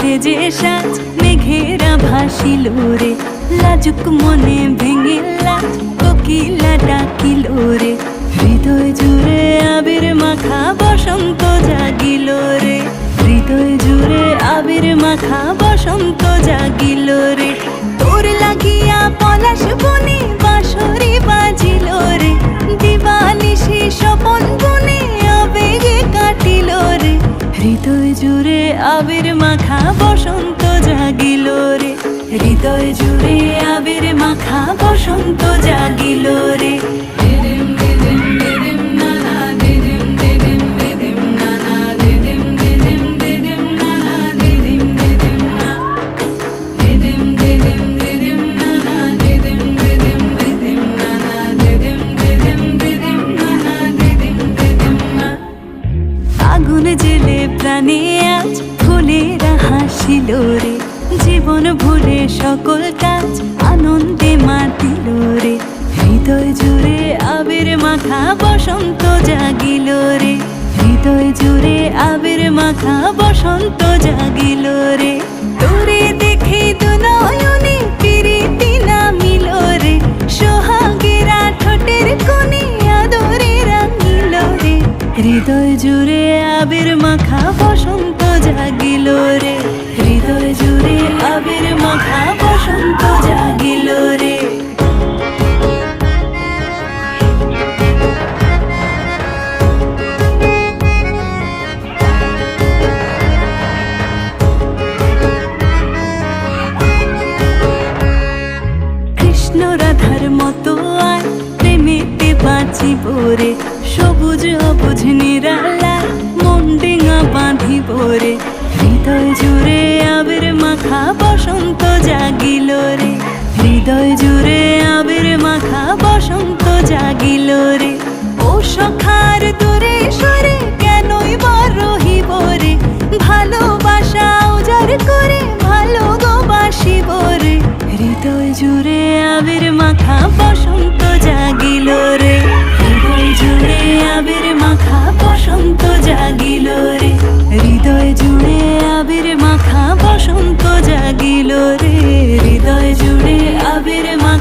সেজে সাজ মেঘেরা ভাসিল রে, লাজুক মনে ভেঙে লাজ কোকিলা ডাকিল রে। হৃদয় জুড়ে আবির মাখা বসন্ত জাগিল রে, হৃদয় জুড়ে আবির মাখা বসন্ত জাগিল রে। তোর লাগিয়া পলাশ বনে বাঁশরি বাজিল রে, দিবানিশি স্বপন বনে আবেগে কাটিল রে। হৃদয় জুড়ে আবির মাখা বসন্ত জাগিল রে, হৃদয় জুড়ে আবির মাখা বসন্ত জাগিল রে। আগুন জেলে প্রাণে আজ ফুলেরা হাসিল রে, জীবন ভুলে সকল কাজ আনন্দে মাতিল রে। হৃদয় জুড়ে আবির মাখা বসন্ত জাগিল রে, হৃদয় জুড়ে আবির মাখা বসন্ত জাগিল রে। তোরে দেখে দু নয়নে প্রীতি নামিল রে, সোহাগেরা ঠোঁটের কোণে আদরে রাঙিল রে। হৃদয় জুড়ে আবির মাখা বসন্ত জাগিল রে, হৃদয় জুড়ে আবির মাখা বসন্ত জাগিল রে। কৃষ্ণ রাধার মতো আর প্রেমেতে বাঁচিব রে, সবুজ অবুঝ নিরালায় মন ডিঙা বাঁধিব রে। হৃদয় জুড়ে আবির মাখা বসন্ত জাগিল রে, হৃদয় জুড়ে আবির মাখা বসন্ত জাগিল রে। ও সখার দূরে সরে কেনই বা রহিব রে, ভালোবাসা উজাড় করে ভালো গো বাসিব রে। হৃদয় জুড়ে আবির মাখা বসন্ত জাগিল রে, হৃদয় জুড়ে আবির মাখা বসন্ত জাগিল রে, হৃদয় জুড়ে আবির মাখা বসন্ত জাগিল রে, হৃদয় জুড়ে আবির মাখা